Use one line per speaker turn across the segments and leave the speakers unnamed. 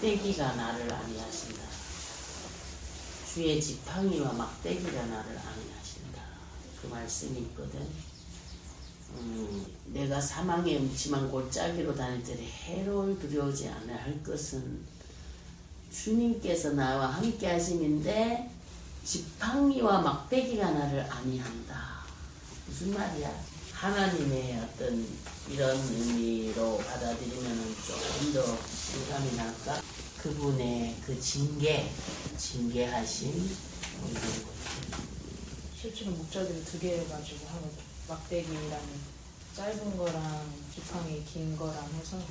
막대기가 나를 아니하신다. 주의 지팡이와 막대기가 나를 아니하신다. 그 말씀이 있거든. 내가 사망의 음침한 골짜기로 다닐때 해로울 두려우지 않아 할 것은 주님께서 나와 함께 하심인데 지팡이와 막대기가 나를 아니한다. 무슨 말이야? 하나님의 어떤 이런 의미로 받아들이면 조금 더 실감이 날까? 그분의 그 징계하심 이런 것들.
실제로 목자들이 두 개 가지고 하는 막대기라는 짧은 거랑 지팡이 긴 거랑 해서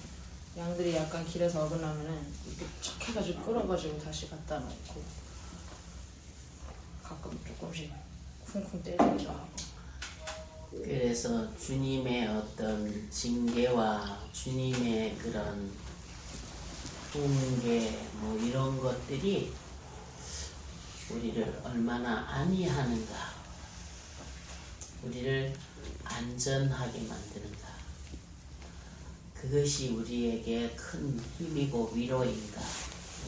양들이 약간 길에서 어긋나면은 이렇게 척 해가지고 끌어가지고 다시 갖다 놓고 가끔 조금씩 쿵쿵 때리기도 하고.
그래서 주님의 어떤 징계와 주님의 그런 훈계 뭐 이런 것들이 우리를 얼마나 안위하는가, 우리를 안전하게 만드는가, 그것이 우리에게 큰 힘이고 위로인가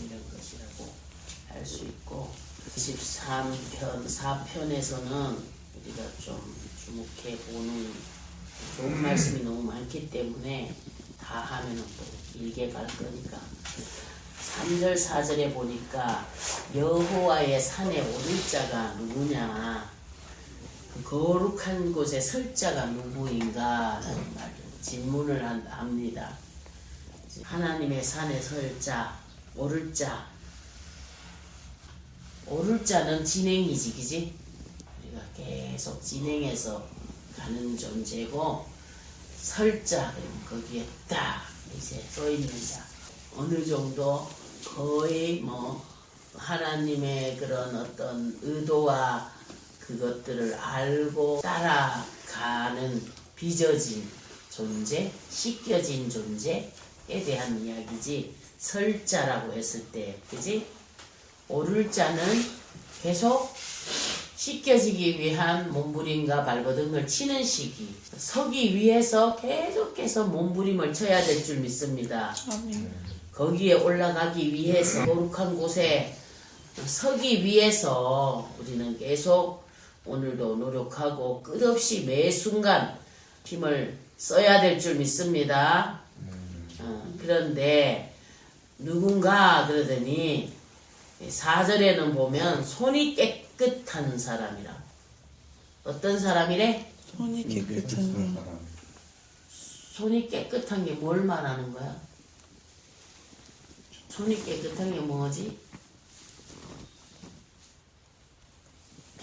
이런 것이라고 할 수 있고, 23편 4편에서는 우리가 좀 주목해 보는 좋은 말씀이 너무 많기 때문에 다 하면은 또 길게 갈 거니까 3절 4절에 보니까 여호와의 산에 오를 자가 누구냐, 그 거룩한 곳에 설 자가 누구인가 라는 말 질문을 합니다. 하나님의 산에 설 자, 오를 자. 오를 자는 진행이지, 그지? 우리가 계속 진행해서 가는 존재고, 설 자, 거기에 딱 이제 써 있는 자. 어느 정도 거의 뭐 하나님의 그런 어떤 의도와 그것들을 알고 따라가는 빚어진 존재, 씻겨진 존재에 대한 이야기지, 설 자라고 했을 때, 그지? 오를 자는 계속 씻겨지기 위한 몸부림과 발버둥을 치는 시기, 서기 위해서 계속해서 몸부림을 쳐야 될 줄 믿습니다. 거기에 올라가기 위해서, 거룩한 곳에 서기 위해서 우리는 계속 오늘도 노력하고 끝없이 매 순간 힘을 써야 될 줄 믿습니다. 그런데 누군가 그러더니 4절에는 보면 손이 깨끗한 사람이라. 어떤 사람이래?
손이 깨끗한 사람.
손이 깨끗한 게 뭘 말하는 거야? 손이 깨끗한 게 뭐지?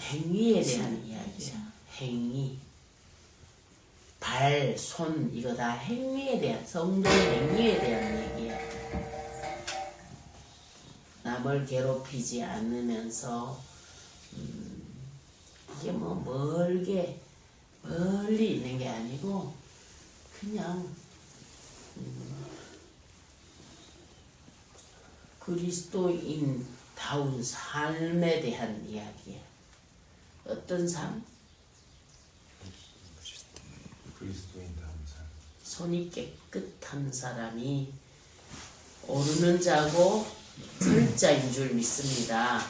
행위에 대한 이야기야. 행위. 발, 손 이거 다 행위에 대한, 성도의 행위에 대한 얘기야. 남을 괴롭히지 않으면서 이게 뭐 멀리 있는 게 아니고 그냥 그리스도인다운 삶에 대한 이야기야. 어떤 삶?
그리스도인다운 삶.
손이 깨끗한 사람이 오르는 자고 설 자인 줄 믿습니다.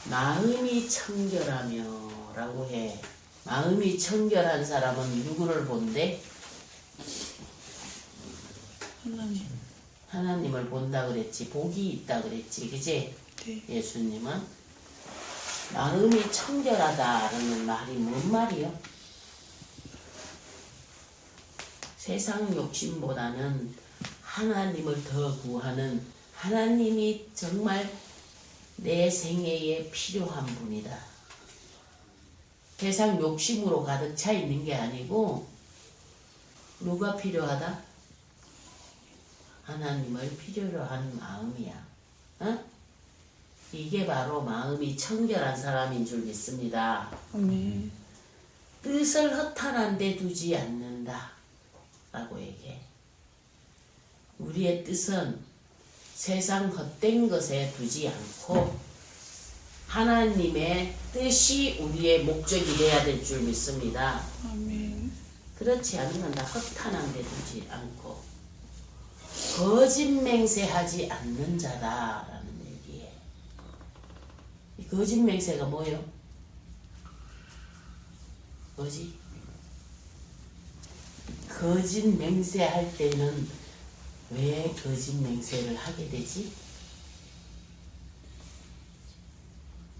마음이 청결하며 라고 해. 마음이 청결한 사람은 누구를 본대? 하나님을 본다 그랬지. 복이 있다 그랬지. 그치?
네.
예수님은 마음이 청결하다라는 말이 뭔 말이요? 세상 욕심보다는 하나님을 더 구하는, 하나님이 정말 내 생애에 필요한 분이다. 세상 욕심으로 가득 차 있는 게 아니고 누가 필요하다? 하나님을 필요로 하는 마음이야. 어? 이게 바로 마음이 청결한 사람인 줄 믿습니다.
아멘.
뜻을 허탄한 데 두지 않는다 라고 얘기해. 우리의 뜻은 세상 헛된 것에 두지 않고 하나님의 뜻이 우리의 목적이 돼야 될 줄 믿습니다.
아멘.
그렇지 않으면 다 허탄한 데 두지 않고 거짓 맹세하지 않는 자다라는 얘기예요. 이 거짓 맹세가 뭐예요? 뭐지? 거짓 맹세할 때는 왜 거짓 맹세를 하게 되지?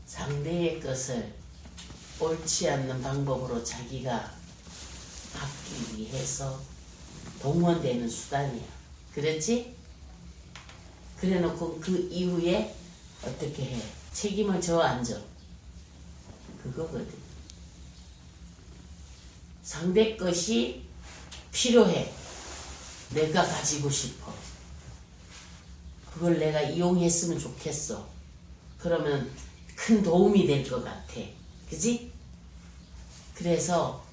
상대의 것을 옳지 않는 방법으로 자기가 받기 위해서 동원되는 수단이야. 그렇지? 그래 놓고 그 이후에 어떻게 해? 책임을 져 안 져? 그거거든. 상대 것이 필요해. 내가 가지고 싶어. 그걸 내가 이용했으면 좋겠어. 그러면 큰 도움이 될 것 같아. 그지? 그래서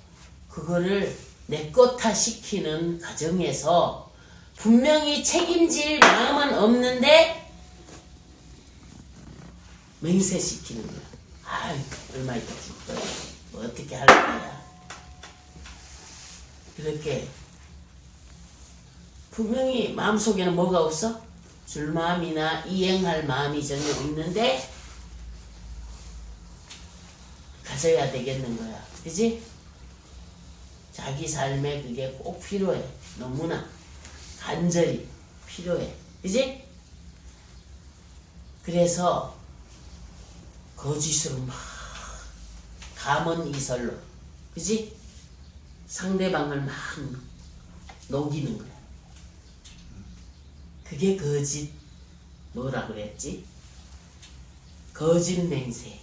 그거를 내 것화 시키는 과정에서 분명히 책임질 마음은 없는데 맹세시키는 거야. 아, 얼마 있다 줄 거야. 뭐 어떻게 할 거야. 그렇게 분명히 마음속에는 뭐가 없어? 줄 마음이나 이행할 마음이 전혀 없는데 가져야 되겠는 거야. 그지? 자기 삶에 그게 꼭 필요해. 너무나 간절히 필요해. 그지? 그래서 거짓으로 막 감언이설로, 그지? 상대방을 막 녹이는 거야. 그게 거짓, 뭐라 그랬지? 거짓 맹세.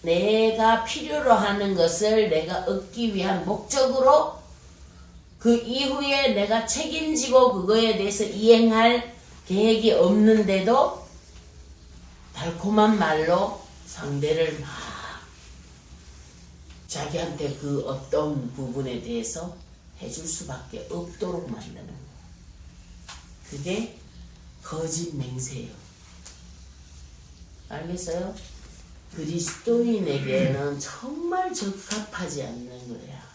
내가 필요로 하는 것을 내가 얻기 위한 목적으로 그 이후에 내가 책임지고 그거에 대해서 이행할 계획이 없는데도 달콤한 말로 상대를 막 자기한테 그 어떤 부분에 대해서 해줄 수밖에 없도록 만드는 거예요. 그게 거짓 맹세예요. 알겠어요? 그리스도인에게는 정말 적합하지 않는 거야.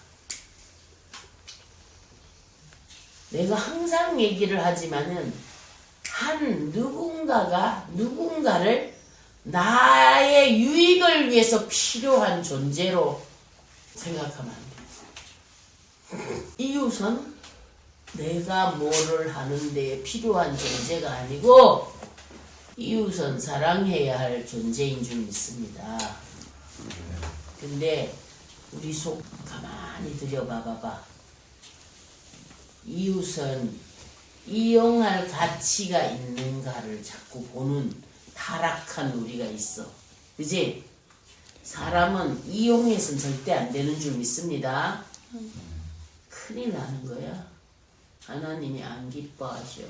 내가 항상 얘기를 하지만은 한 누군가가 누군가를 나의 유익을 위해서 필요한 존재로 생각하면 안 돼. 이웃은 내가 뭐를 하는 데 필요한 존재가 아니고 이웃은 사랑해야 할 존재인 줄 믿습니다. 근데 우리 속 가만히 들여봐봐. 이웃은 이용할 가치가 있는가를 자꾸 보는 타락한 우리가 있어. 그지? 사람은 이용해서는 절대 안 되는 줄 믿습니다. 큰일 나는 거야. 하나님이 안 기뻐하셔.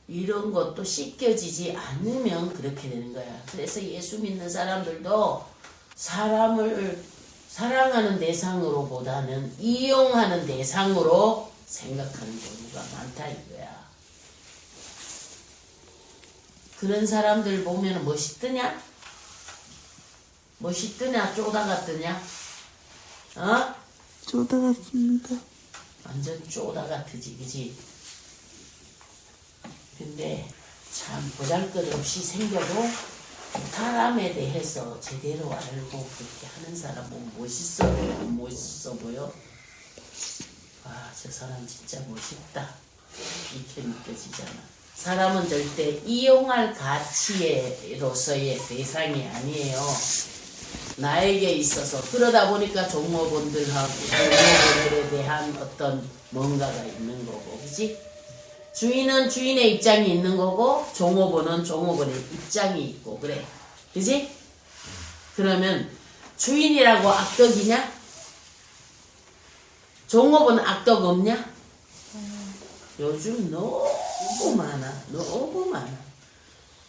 이런 것도 씻겨지지 않으면 그렇게 되는 거야. 그래서 예수 믿는 사람들도 사람을 사랑하는 대상으로 보다는 이용하는 대상으로 생각하는 경우가 많다 이거야. 그런 사람들 보면 멋있더냐? 멋있더냐? 쪼다가 뜨냐? 어?
쪼다 같습니다.
완전 쪼다 같으지, 그지? 근데 참 보잘것없이 생겨도 사람에 대해서 제대로 알고 그렇게 하는 사람 보면 멋있어 보여? 멋있어 보여? 와, 저 사람 진짜 멋있다 이렇게 느껴지잖아. 사람은 절대 이용할 가치로서의 대상이 아니에요. 나에게 있어서 그러다 보니까 종업원들하고 종업원들에 대한 어떤 뭔가가 있는 거고, 그지? 주인은 주인의 입장이 있는 거고 종업원은 종업원의 입장이 있고 그래. 그지? 그러면 주인이라고 악덕이냐? 종업원은 악덕 없냐? 요즘 너무 많아. 너무 많아.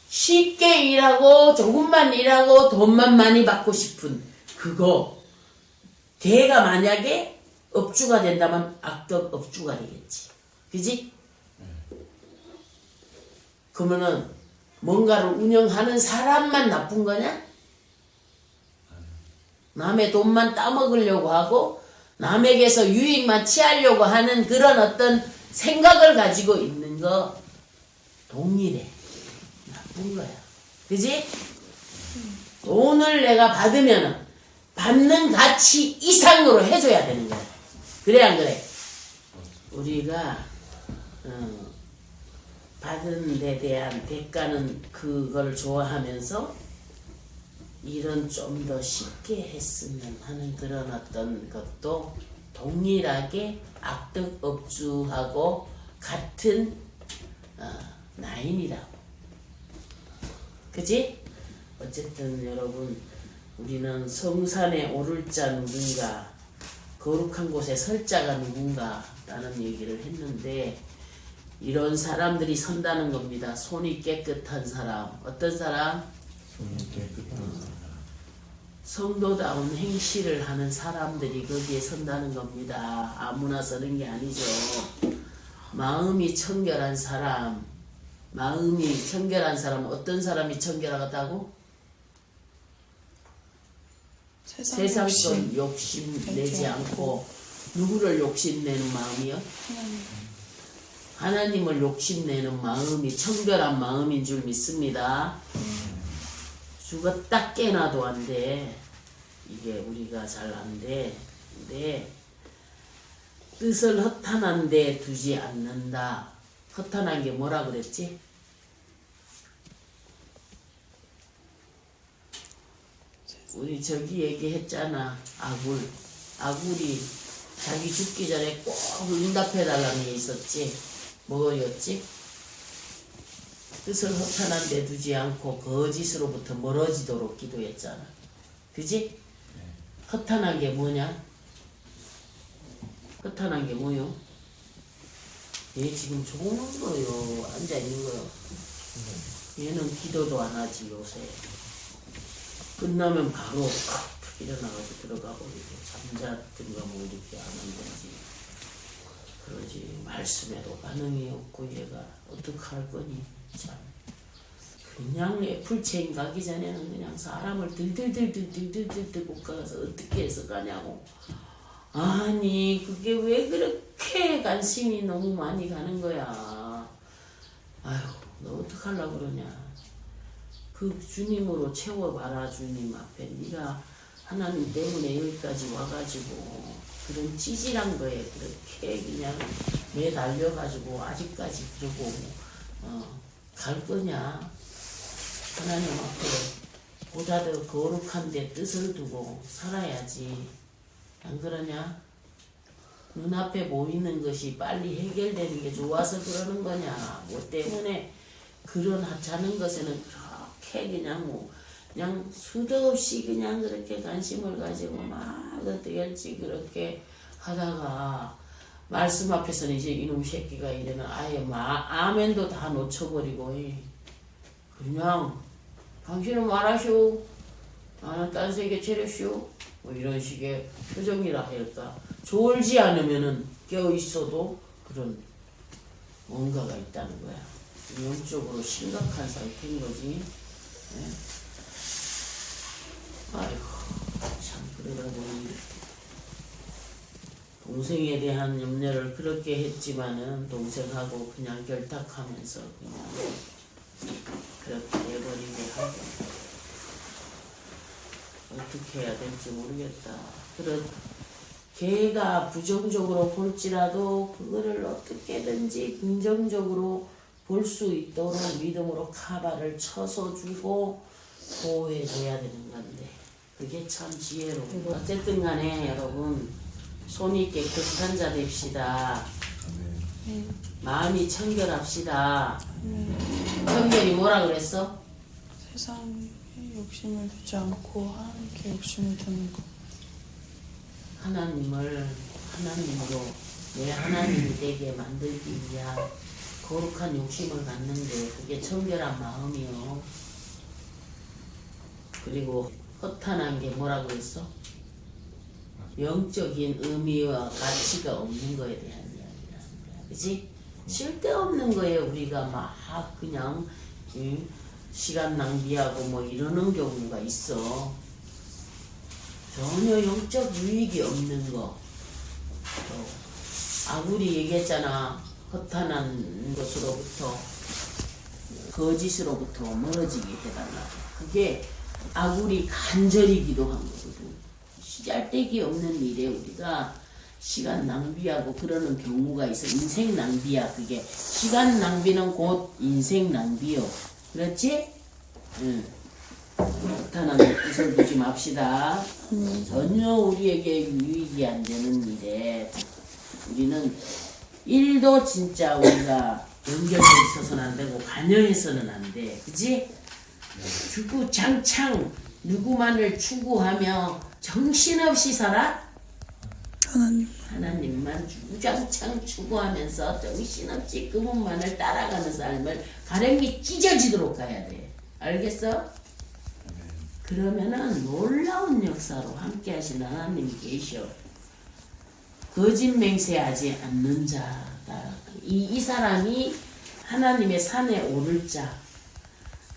쉽게 일하고 조금만 일하고 돈만 많이 받고 싶은 그거. 걔가 만약에 업주가 된다면 악덕 업주가 되겠지. 그지? 그러면은 뭔가를 운영하는 사람만 나쁜 거냐? 남의 돈만 따먹으려고 하고 남에게서 유익만 취하려고 하는 그런 어떤 생각을 가지고 있는 거 동일해. 나쁜 거야. 그지? 돈을 내가 받으면 받는 가치 이상으로 해줘야 되는 거야. 그래 안 그래? 우리가 받은 데 대한 대가는 그걸 좋아하면서 일은 좀 더 쉽게 했으면 하는 그런 어떤 것도 동일하게 악덕업주하고 같은 라인이라고. 그지? 어쨌든 여러분, 우리는 성산에 오를 자 누군가, 거룩한 곳에 설 자가 누군가 라는 얘기를 했는데, 이런 사람들이 선다는 겁니다. 손이 깨끗한 사람. 어떤 사람?
손이 깨끗한 사람.
성도다운 행실을 하는 사람들이 거기에 선다는 겁니다. 아무나 서는 게 아니죠. 마음이 청결한 사람. 마음이 청결한 사람. 어떤 사람이 청결하다고? 세상 것 욕심 내지 않고 누구를 욕심내는 마음이요? 하나님을 욕심내는 마음이 청결한 마음인 줄 믿습니다. 주가 딱 깨놔도 안 돼. 이게 우리가 잘 안 돼. 근데 뜻을 허탄한 데 두지 않는다. 허탄한 게 뭐라 그랬지? 우리 저기 얘기했잖아. 아굴이 자기 죽기 전에 꼭 응답해달라는 게 있었지. 뭐였지? 뜻을 허탄한 데 두지 않고 거짓으로부터 멀어지도록 기도했잖아. 그지? 허탄한 게 뭐냐? 허탄한 게 뭐요? 얘 지금 좋은 거요. 앉아있는 거요. 얘는 기도도 안 하지 요새. 끝나면 바로 탁 일어나가서 들어가고 이렇게 잠자든가 뭐 이렇게 하는 거지. 그러지. 말씀에도 반응이 없고 얘가 어떡할 거니? 참. 그냥 애플체인 가기 전에는 그냥 사람을 들들들들들들들 볶아서 어떻게 해서 가냐고. 아니 그게 왜 그렇게 관심이 너무 많이 가는 거야. 아휴 너 어떡하려고 그러냐. 그 주님으로 채워봐라. 주님 앞에 네가 하나님 때문에 여기까지 와가지고 그런 찌질한 거에 그렇게 그냥 매달려가지고 아직까지 그러고 갈 거냐. 하나님 앞에 보다 더 거룩한 데 뜻을 두고 살아야지. 안 그러냐? 눈앞에 보이는 것이 빨리 해결되는 게 좋아서 그러는 거냐. 뭐 때문에 그런 하찮은 것에는 그렇게 그냥 수도 없이 그냥 그렇게 관심을 가지고 막 어떻게 할지 그렇게 하다가 말씀 앞에서는 이제 이놈 새끼가 이래는 아예 아멘도 다 놓쳐버리고 그냥 당신은 말하시오. 나는 딴 세계 차려시오. 뭐 이런 식의 표정이라 할까. 졸지 않으면은 깨어있어도 그런 뭔가가 있다는 거야. 영적으로 심각한 상태인 거지. 네. 아이고 참 그러다 보니 동생에 대한 염려를 그렇게 했지만은 동생하고 그냥 결탁하면서 그냥 그렇게 해버리게 하고 어떻게 해야 될지 모르겠다. 걔가 부정적으로 볼지라도 그거를 어떻게든지 긍정적으로 볼 수 있도록 믿음으로 카바를 쳐서 주고 보호해줘야 되는 건데 그게 참 지혜로워. 어쨌든 간에 여러분 손이 깨끗한 자 됩시다. 마음이 청결합시다. 청결이 뭐라 그랬어?
세상에 욕심을 두지 않고 하나님께 욕심을 두는 것.
하나님을 하나님으로 내 하나님이 되게 만들기 위한 거룩한 욕심을 갖는데 그게 청결한 마음이요. 그리고 허탄한 게 뭐라고 했어? 영적인 의미와 가치가 없는 거에 대한 이야기라는 거야. 그치? 쓸데없는 거에 우리가 막 그냥 시간 낭비하고 뭐 이러는 경우가 있어. 전혀 영적 유익이 없는 거. 또 아구리 얘기했잖아. 허탄한 것으로부터 거짓으로부터 멀어지게 해달라. 그게 아구리 간절히 기도한 거거든. 시잘데기 없는 일에 우리가 시간 낭비하고 그러는 경우가 있어. 인생 낭비야. 그게 시간 낭비는 곧 인생 낭비요. 그렇지? 응. 허탄한 뜻을 두지 맙시다. 전혀 우리에게 유익이 안 되는 일에 우리는 일도 진짜 우리가 연결돼 있어서는 안 되고 관여해서는 안 돼. 그치? 주구장창 누구만을 추구하며 정신없이 살아? 하나님만 주구장창 추구하면서 정신없이 그분만을 따라가는 삶을 가랭이 찢어지도록 가야 돼. 알겠어? 그러면은 놀라운 역사로 함께 하시는 하나님이 계셔. 거짓 맹세하지 않는 자다. 이 사람이 하나님의 산에 오를 자,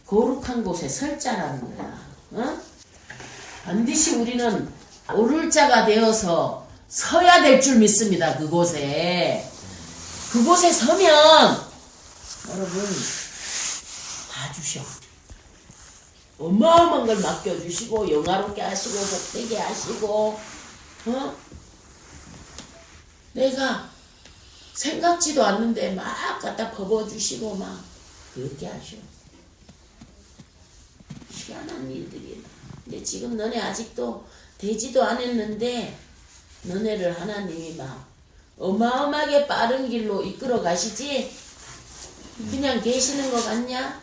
거룩한 곳에 설 자라는 거야. 어? 반드시 우리는 오를 자가 되어서 서야 될 줄 믿습니다. 그곳에 서면 여러분 봐주셔. 어마어마한 걸 맡겨주시고 영화롭게 하시고 복되게 하시고 내가 생각지도 않는데 막 갖다 퍼부어주시고 막 그렇게 하셔. 희한한 일들이야. 근데 지금 너네 아직도 되지도 않았는데 너네를 하나님이 막 어마어마하게 빠른 길로 이끌어 가시지? 그냥 계시는 것 같냐?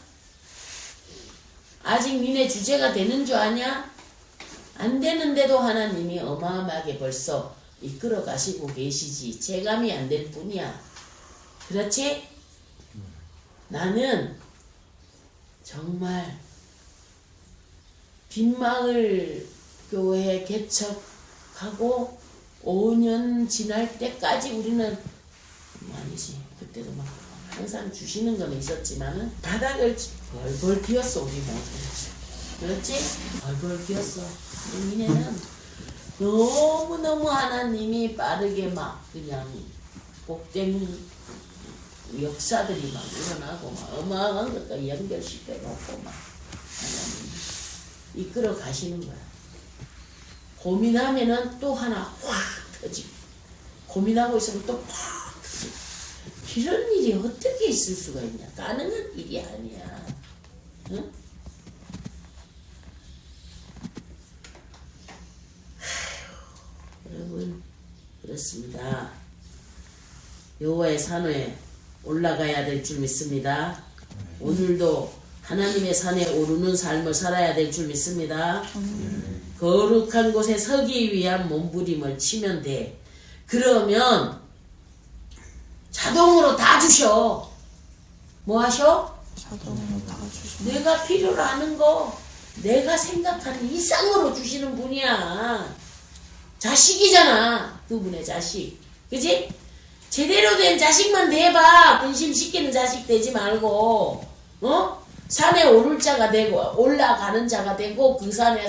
아직 니네 주제가 되는 줄 아냐? 안 되는데도 하나님이 어마어마하게 벌써 이끌어 가시고 계시지. 체감이 안 될 뿐이야. 그렇지? 나는 정말 빈마을 교회 개척하고 5년 지날 때까지 우리는 아니지. 그때도 막 항상 주시는 건 있었지만은 바닥을 벌벌 기었어 우리 모두. 그렇지? 벌벌 기었어. 니네는 너무너무 하나님이 빠르게 막 그냥 복된 역사들이 막 일어나고 막 어마어마한 것까지 연결시켜 놓고 막 하나님 이끌어 가시는 거야. 고민하면은 또 하나 확 터지고 고민하고 있으면 또 확 터지고 이런 일이 어떻게 있을 수가 있냐. 가능한 일이 아니야. 응? 여러분 그렇습니다. 여호와의 산에 올라가야 될 줄 믿습니다. 오늘도 하나님의 산에 오르는 삶을 살아야 될 줄 믿습니다. 거룩한 곳에 서기 위한 몸부림을 치면 돼. 그러면 자동으로 다 주셔. 뭐 하셔?
자동으로 다 주셔.
내가 필요로 하는 거 내가 생각하는 이상으로 주시는 분이야. 자식이잖아. 그분의 자식. 그지? 제대로 된 자식만 돼봐. 근심시키는 자식 되지 말고 산에 오를 자가 되고 올라가는 자가 되고 그 산에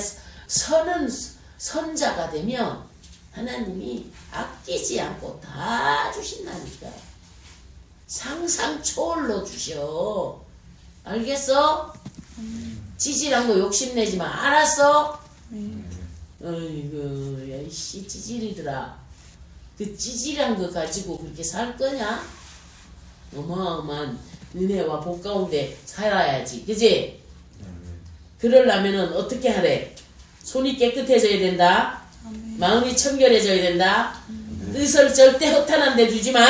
서는 선자가 되면 하나님이 아끼지 않고 다 주신다니까. 상상 초월로 주셔. 알겠어? 찌질한 거 욕심내지 마. 알았어? 어이구 야이씨 찌질이더라. 그 찌질한 거 가지고 그렇게 살 거냐? 어마어마한 은혜와 복 가운데 살아야지. 그지? 그러려면은 어떻게 하래? 손이 깨끗해져야 된다. 마음이 청결해져야 된다. 뜻을 절대 허탄한 데 주지 마.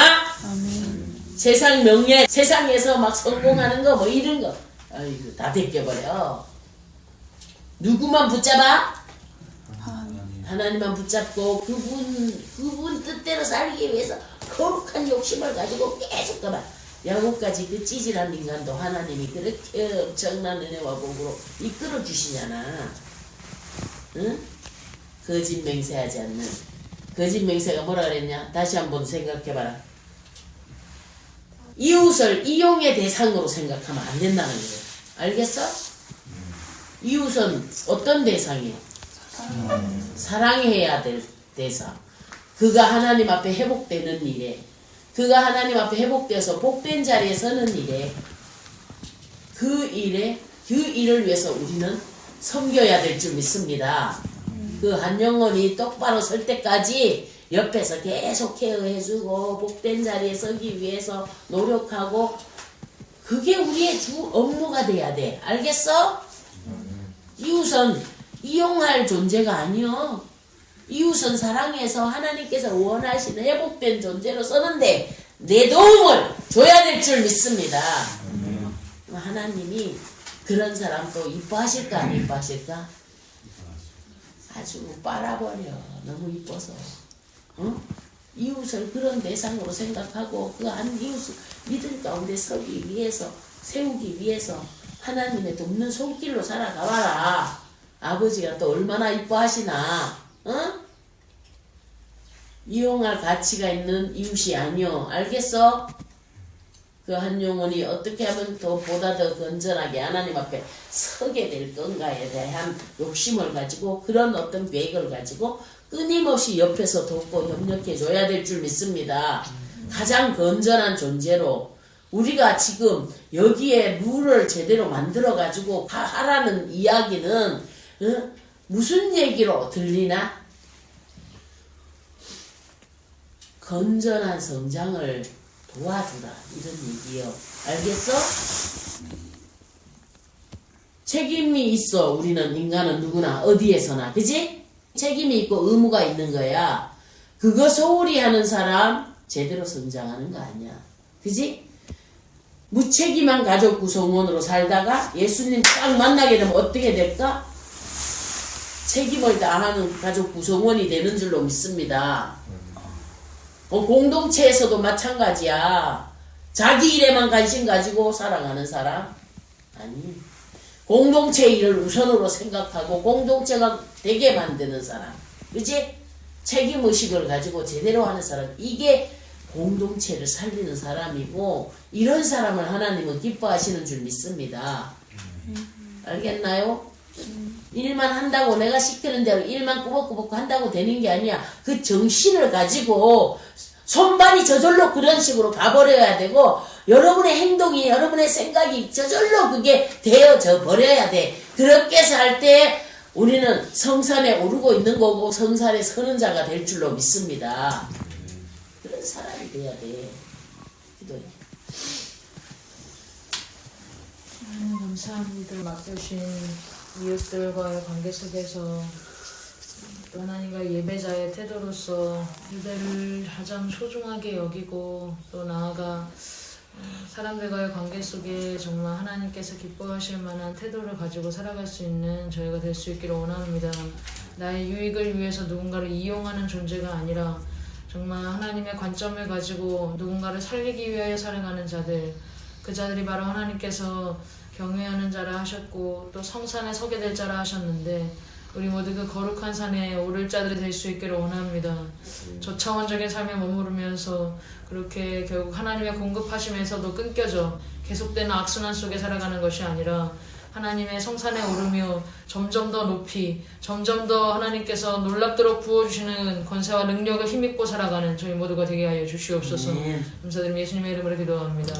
세상 명예, 세상에서 막 성공하는 거 뭐 이런 거 아이고 다 벗겨버려. 누구만 붙잡아? 하나님만 붙잡고 그분 뜻대로 살기 위해서 거룩한 욕심을 가지고 계속 가봐. 야곱까지 그 찌질한 인간도 하나님이 그렇게 엄청난 은혜와 복으로 이끌어 주시잖아. 응? 거짓 맹세하지 않는. 거짓 맹세가 뭐라 그랬냐? 다시 한번 생각해봐라. 이웃을 이용의 대상으로 생각하면 안 된다는 거예요. 알겠어? 이웃은 어떤 대상이에요? 사랑해야 될 대상. 그가 하나님 앞에 회복되는 일에, 그가 하나님 앞에 회복되어서 복된 자리에 서는 일에, 그 일을 위해서 우리는 섬겨야 될 줄 믿습니다. 그 한 영혼이 똑바로 설 때까지 옆에서 계속 케어해주고 복된 자리에 서기 위해서 노력하고, 그게 우리의 주 업무가 돼야 돼. 알겠어? 이웃은 이용할 존재가 아니요. 이웃은 사랑해서 하나님께서 원하시는 회복된 존재로 서는데 내 도움을 줘야 될 줄 믿습니다. 하나님이 그런 사람 또 이뻐하실까 안 이뻐하실까? 아주 빨아버려. 너무 이뻐서. 응? 이웃을 그런 대상으로 생각하고 그 한 이웃을 믿음 가운데 서기 위해서, 세우기 위해서 하나님의 돕는 손길로 살아가봐라. 아버지가 또 얼마나 이뻐하시나. 응? 이용할 가치가 있는 이웃이 아니오. 알겠어? 그 한 영혼이 어떻게 하면 더 보다 더 건전하게 하나님 앞에 서게 될 건가에 대한 욕심을 가지고, 그런 어떤 계획을 가지고 끊임없이 옆에서 돕고 협력해 줘야 될 줄 믿습니다. 가장 건전한 존재로 우리가 지금 여기에 룰을 제대로 만들어 가지고 하라는 이야기는 무슨 얘기로 들리나? 건전한 성장을 도와주라, 이런 얘기요. 알겠어? 책임이 있어. 우리는, 인간은 누구나 어디에서나, 그지? 책임이 있고 의무가 있는 거야. 그거 소홀히 하는 사람 제대로 성장하는 거 아니야. 그지? 무책임한 가족 구성원으로 살다가 예수님 딱 만나게 되면 어떻게 될까? 책임을 다하는 가족 구성원이 되는 줄로 믿습니다. 공동체에서도 마찬가지야. 자기 일에만 관심 가지고 살아가는 사람? 아니. 공동체 일을 우선으로 생각하고 공동체가 되게 만드는 사람. 그치? 책임의식을 가지고 제대로 하는 사람. 이게 공동체를 살리는 사람이고, 이런 사람을 하나님은 기뻐하시는 줄 믿습니다. 알겠나요? 일만 한다고, 내가 시키는 대로 일만 꾸벅꾸벅 한다고 되는 게 아니야. 그 정신을 가지고 손발이 저절로 그런 식으로 가버려야 되고, 여러분의 행동이, 여러분의 생각이 저절로 그게 되어져 버려야 돼. 그렇게 살 때 우리는 성산에 오르고 있는 거고 성산에 서는 자가 될 줄로 믿습니다. 그런 사람이 돼야 돼. 기도해.
감사합니다. 맡으신 이웃들과의 관계 속에서 또 하나님과 예배자의 태도로서 예배를 가장 소중하게 여기고, 또 나아가 사람들과의 관계 속에 정말 하나님께서 기뻐하실 만한 태도를 가지고 살아갈 수 있는 저희가 될 수 있기를 원합니다. 나의 유익을 위해서 누군가를 이용하는 존재가 아니라 정말 하나님의 관점을 가지고 누군가를 살리기 위하여 살아가는 자들, 그 자들이 바로 하나님께서 경외하는 자라 하셨고 또 성산에 서게 될 자라 하셨는데, 우리 모두 그 거룩한 산에 오를 자들이 될 수 있기를 원합니다. 저차원적인 삶에 머무르면서 그렇게 결국 하나님의 공급하심에서도 끊겨져 계속되는 악순환 속에 살아가는 것이 아니라 하나님의 성산에 오르며 점점 더 높이, 점점 더 하나님께서 놀랍도록 부어주시는 권세와 능력을 힘입고 살아가는 저희 모두가 되게 하여 주시옵소서. 감사드리며 예수님의 이름으로 기도합니다.